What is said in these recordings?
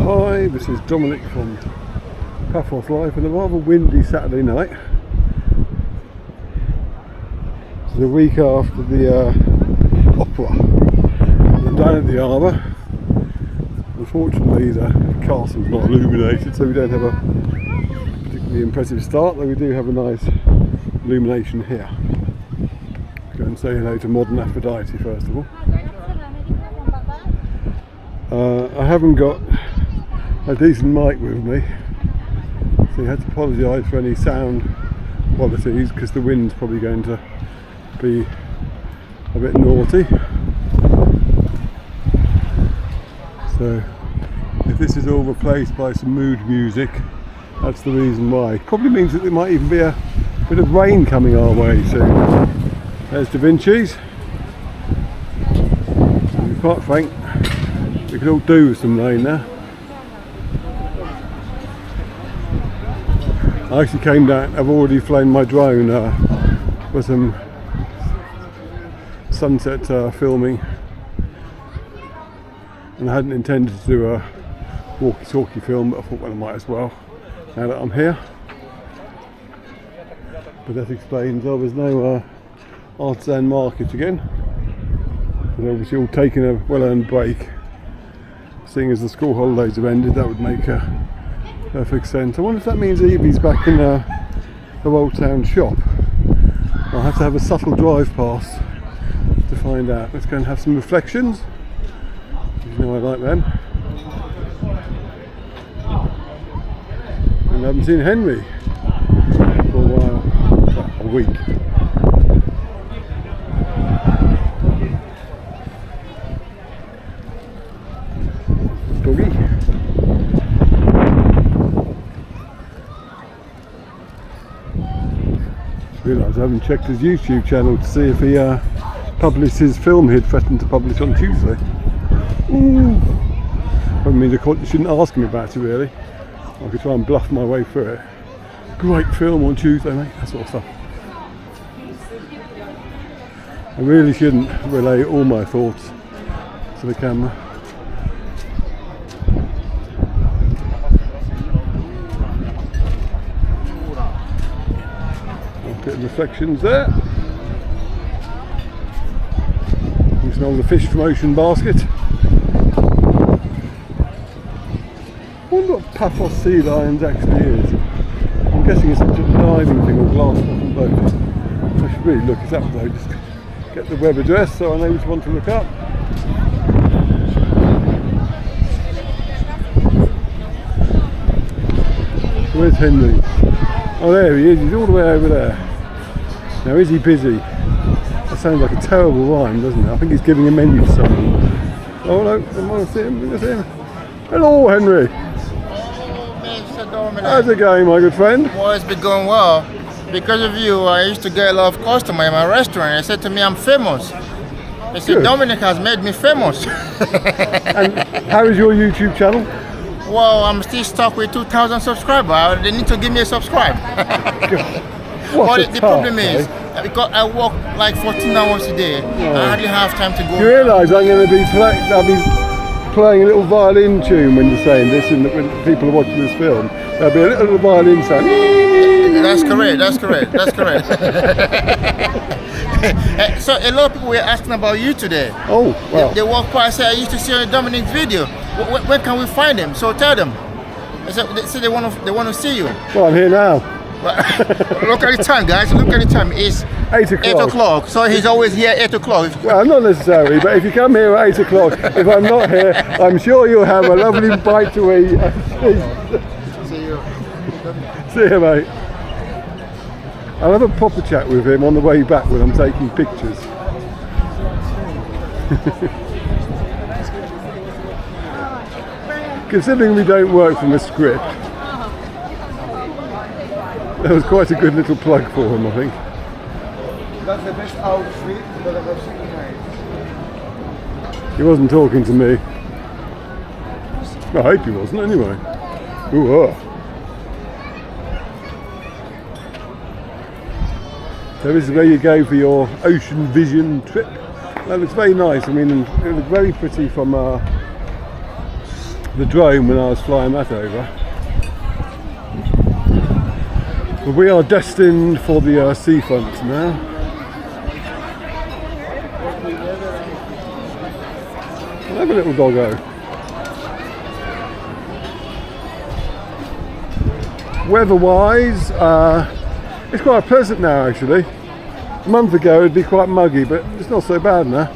Hi, this is Dominic from Paphos Live on a rather windy Saturday night. It's the week after the opera. I'm down at the Harbour. Unfortunately the castle's not illuminated, so we don't have a particularly impressive start, though we do have a nice illumination here. Go and say hello to Modern Aphrodite first of all. I haven't got a decent mic with me, so I had to apologise for any sound qualities because the wind's probably going to be a bit naughty. So if this is all replaced by some mood music, that's the reason why. Probably means that there might even be a bit of rain coming our way soon. There's Da Vinci's. To be quite frank, we could all do with some rain now. I actually came down, I've already flown my drone for some sunset filming, and I hadn't intended to do a walkie-talkie film, but I thought, well, I might as well now that I'm here. But that explains there's no artisan market again. They're obviously all taking a well-earned break. Seeing as the school holidays have ended, that would make perfect sense. I wonder if that means Evie's back in her Old Town shop. I'll have to have a subtle drive past to find out. Let's go and have some reflections. You know I like them. And I haven't seen Henry for a while, well, a week. Doggy. Realised I haven't checked his YouTube channel to see if he published his film he'd threatened to publish on Tuesday. Ooh. I mean, you shouldn't ask him about it really. I could try and bluff my way through it. Great film on Tuesday, mate, that sort of stuff. I really shouldn't relay all my thoughts to the camera. Bit of reflections there. You smell the fish from Ocean Basket. I wonder what Paphos Sea Lions actually is. I'm guessing it's some sort of diving thing or glass bottom boat. I should really look it up though, just get the web address so I know which one to look up. Where's Henry? Oh, there he is, he's all the way over there. Now, is he busy? That sounds like a terrible rhyme, doesn't it? I think he's giving a menu to someone. Oh, hello, I want to see him, Hello, Henry. Oh, Mr. Dominic. How's it going, my good friend? Well, it's been going well. Because of you, I used to get a lot of customers in my restaurant. They said to me, I'm famous. They said, Good. Dominic has made me famous. And how is your YouTube channel? Well, I'm still stuck with 2,000 subscribers. They need to give me a subscribe. What the problem is, because I work like 14 hours a day, I hardly have time to go. You realise I'm going to be playing a little violin tune when you're saying this, and when people are watching this film, there'll be a little violin sound. That's correct. So a lot of people were asking about you today. Oh, wow. They walk past and say, I used to see on Dominic's video. Where can we find them? So tell them. They say they want to see you. Well, I'm here now. Look at the time, guys. Look at the time. It's 8 o'clock. 8 o'clock. So he's always here at 8 o'clock. Well, not necessarily, but if you come here at 8 o'clock, if I'm not here, I'm sure you'll have a lovely bite to eat. See you. See you, mate. I'll have a proper chat with him on the way back when I'm taking pictures. Considering we don't work from a script, that was quite a good little plug for him, I think. That's the best outfit that I have seen tonight. He wasn't talking to me. I hope he wasn't, anyway. Ooh, So this is where you go for your ocean vision trip. That was very nice. I mean, it was very pretty from the drone when I was flying that over. But we are destined for the Seafront now. Have a little doggo. Weather-wise, it's quite pleasant now actually. A month ago it'd be quite muggy, but it's not so bad now.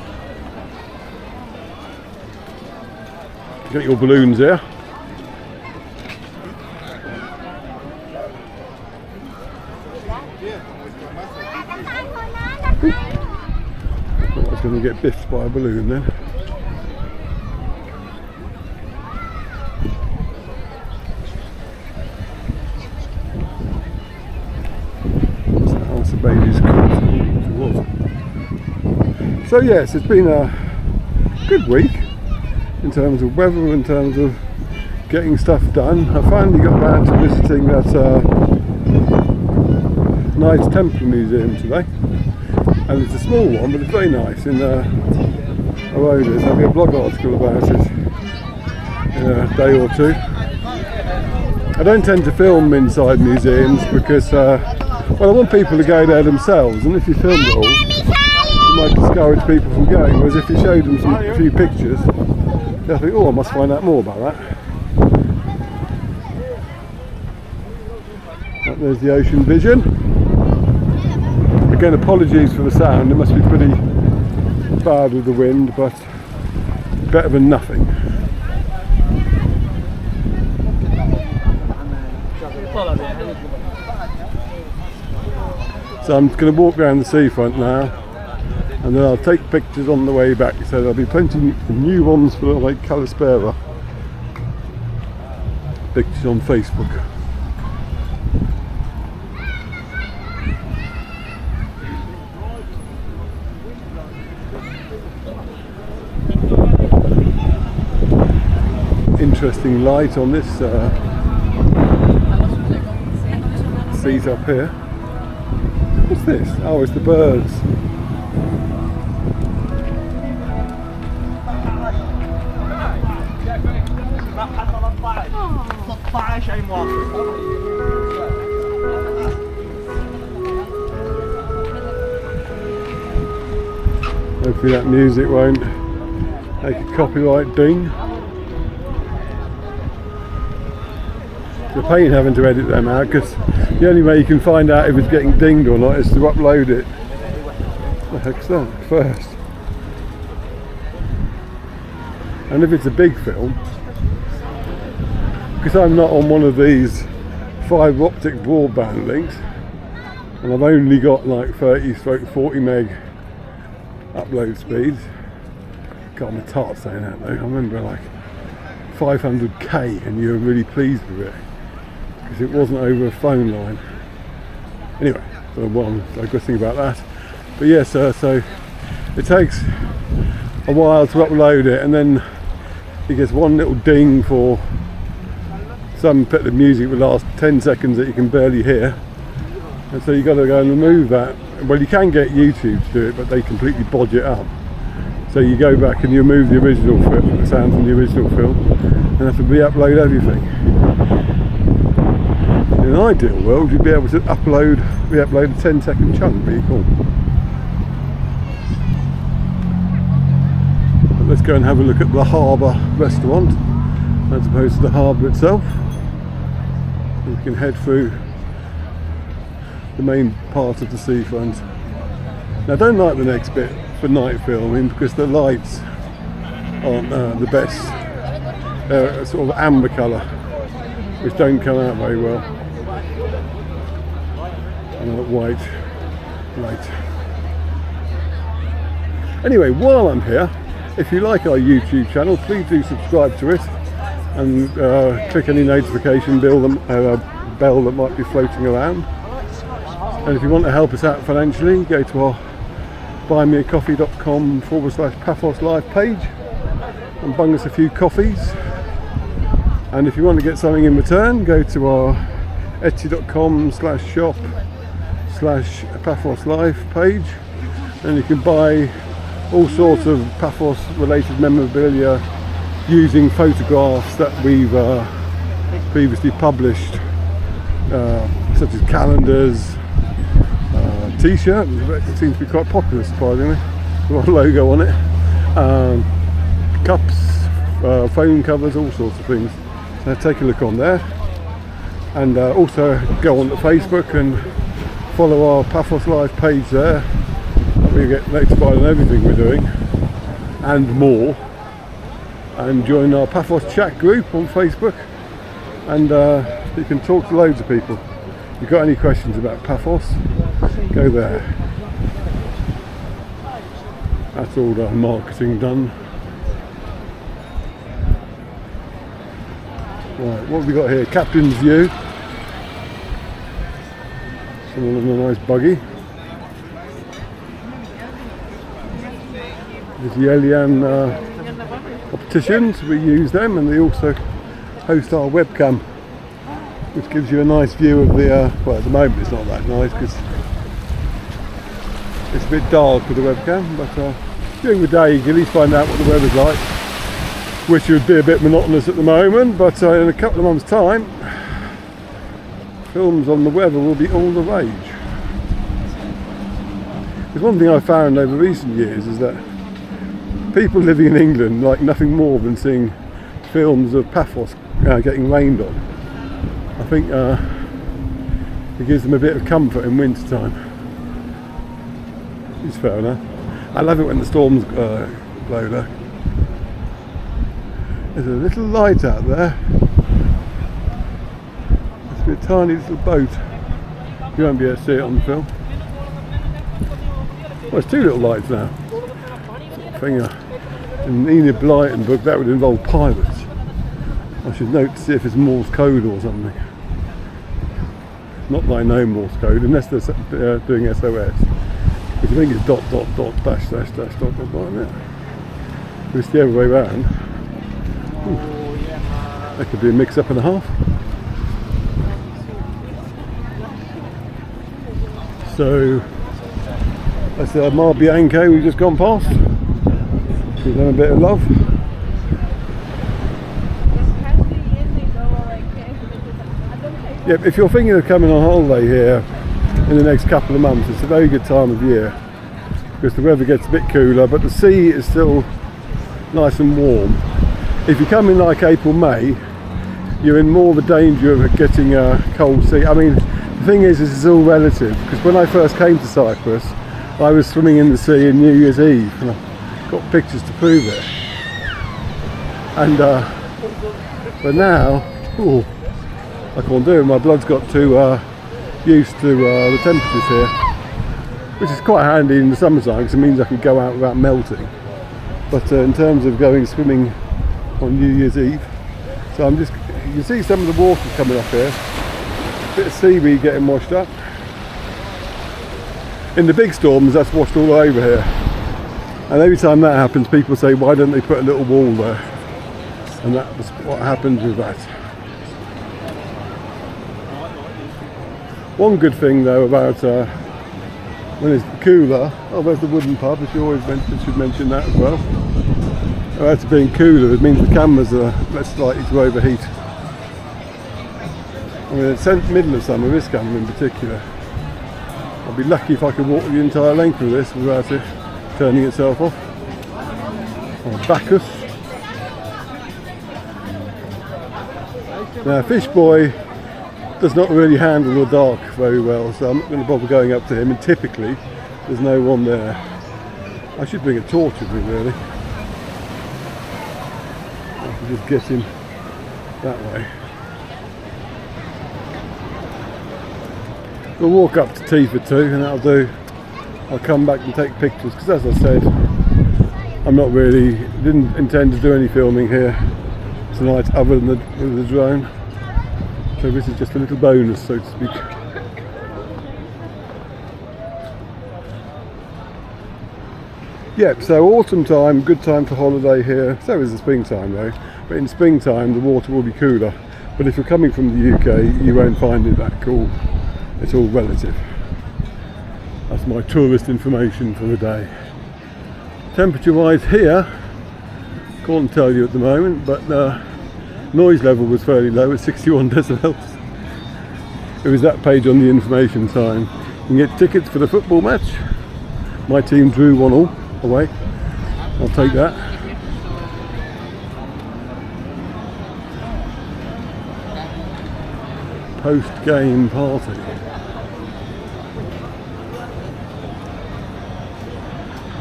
Got your balloons here. I was going to get biffed by a balloon then. The baby's so yes, it's been a good week in terms of weather, in terms of getting stuff done. I finally got round to visiting that Knights Templar Museum today, and it's a small one but it's very nice in Harbour. There'll be a blog article about it in a day or two. I don't tend to film inside museums because well, I want people to go there themselves, and if you film it all, you might discourage people from going. Whereas if you showed them a few pictures, they'll think, oh, I must find out more about that. Right, there's the ocean vision. Again, apologies for the sound, it must be pretty bad with the wind, but better than nothing. So I'm going to walk around the seafront now, and then I'll take pictures on the way back. So there'll be plenty of new ones for like Calispera. Pictures on Facebook. Interesting light on this seat up here. What's this? Oh, it's the birds. Hopefully that music won't make a copyright ding. It's a pain having to edit them out, because the only way you can find out if it's getting dinged or not is to upload it. What the heck's that? First. And if it's a big film, because I'm not on one of these fibre optic broadband links, and I've only got like 30/40 meg upload speeds. God, my tart saying that though. I remember like 500k and you were really pleased with it because it wasn't over a phone line. Anyway, so one digressing about that. But yes, so it takes a while to upload it, and then it gets one little ding for some bit of music that lasts 10 seconds that you can barely hear, and so you've got to go and remove that. Well, you can get YouTube to do it, but they completely bodge it up. So you go back and you remove the original film, the sound from the original film, and have to re-upload everything. In an ideal world, you'd be able to re-upload a 10-second chunk, pretty cool. But let's go and have a look at the Harbour restaurant, as opposed to the harbour itself. And we can head through the main part of the seafront. Now, I don't like the next bit for night filming because the lights aren't the best. They're a sort of amber colour, which don't come out very well. And that white light. Anyway, while I'm here, if you like our YouTube channel, please do subscribe to it and click any notification bell that might be floating around. And if you want to help us out financially, go to our buymeacoffee.com/Paphos live page and bung us a few coffees. And if you want to get something in return, go to our etsy.com/shop/Paphos live page, and you can buy all sorts of Paphos related memorabilia using photographs that we've previously published, such as calendars, t-shirt, it seems to be quite popular surprisingly, with our logo on it, cups, phone covers, all sorts of things. So take a look on there, and also go on to Facebook and follow our Paphos Live page there. We get notified on everything we're doing and more, and join our Paphos chat group on Facebook, and you can talk to loads of people. If you've got any questions about Paphos, go there. That's all the marketing done. Right, what have we got here? Captain's View. Someone in a nice buggy. There's the Elian opticians, we use them, and they also host our webcam, which gives you a nice view of the, well, at the moment it's not that nice because it's a bit dark with the webcam, but during the day you can at least find out what the weather's like, which would be a bit monotonous at the moment, but in a couple of months' time, films on the weather will be all the rage. There's one thing I found over recent years is that people living in England like nothing more than seeing films of Paphos getting rained on. I think it gives them a bit of comfort in winter time. It's fair enough. I love it when the storms blow though. There's a little light out there. It's a tiny little boat. You won't be able to see it on the film. Well, it's two little lights now. I think in Enid Blyton book that would involve pirates. I should note to see if it's Morse code or something. Not that I know Morse code, unless they're doing SOS. Which I think is dot dot dot dash dash dash dot dot dot, isn't it? If it's the other way around, that could be a mix up and a half. So that's Mar Bianco we've just gone past. Give them a bit of love. Yep, if you're thinking of coming on holiday here in the next couple of months, it's a very good time of year because the weather gets a bit cooler, but the sea is still nice and warm. If you come in like April, May, you're in more of a danger of getting a cold sea. I mean, the thing is it's all relative, because when I first came to Cyprus, I was swimming in the sea on New Year's Eve, and I've got pictures to prove it. And but now, ooh, I can't do it. My blood's got too used to the temperatures here, which is quite handy in the summertime because it means I can go out without melting. But in terms of going swimming on New Year's Eve, so you can see some of the water coming up here, a bit of seaweed getting washed up. In the big storms, that's washed all over here, and every time that happens, people say, why don't they put a little wall there? And that was what happened with that. One good thing though about when it's cooler, oh, there's the wooden pub, I should mention that as well. About it being cooler, it means the cameras are less likely to overheat. I mean, it's the middle of summer, this camera in particular. I'd be lucky if I could walk the entire length of this without it turning itself off. Or Bacchus. Now, Fish Boy does not really handle the dark very well, so I'm not going to bother going up to him, and typically there's no one there. I should bring a torch with me really. I can just get him that way. We'll walk up to tea for two, and that'll do. I'll come back and take pictures, because as I said, didn't intend to do any filming here tonight other than the drone. So this is just a little bonus, so to speak. Yep, so autumn time, good time for holiday here. So is the springtime though. But in springtime the water will be cooler. But if you're coming from the UK, you won't find it that cool. It's all relative. That's my tourist information for the day. Temperature wise here, Can't tell you at the moment, but noise level was fairly low at 61 decibels. It was that page on the information sign. You can get tickets for the football match. My team drew 1-1 away. I'll take that. Post-game party.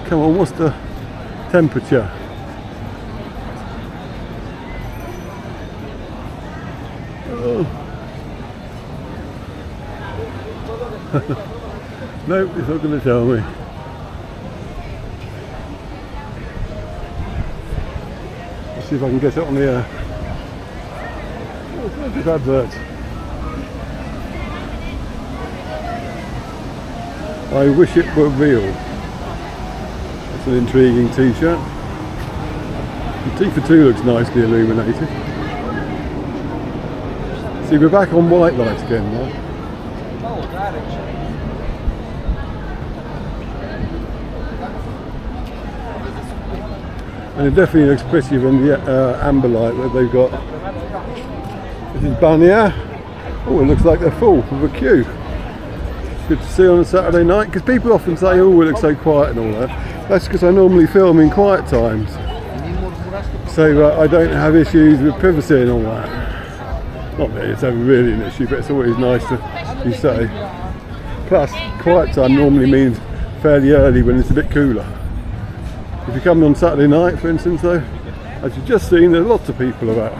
Come on, what's the temperature? Oh. No, it's not going to tell me. Let's see if I can get it on the air. Oh, it's not a good advert. I wish it were real. That's an intriguing t-shirt. The T for 2 looks nicely illuminated. See, we're back on white light again now. And it definitely looks prettier than the amber light that they've got. This is Banya. Oh, it looks like they're full with a queue. Good to see on a Saturday night, because people often say, oh, it looks so quiet and all that. That's because I normally film in quiet times, so I don't have issues with privacy and all that. Not that it's ever really an issue, but it's always nice to you say. Plus, quiet time normally means fairly early when it's a bit cooler. If you're coming on Saturday night, for instance, though, as you've just seen, there's lots of people about.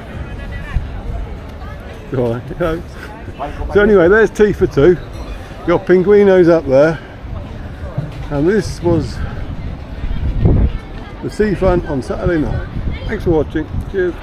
So anyway, there's T for 2. Got Pinguinos up there, and this was the Seafront on Saturday night. Thanks for watching. Cheers.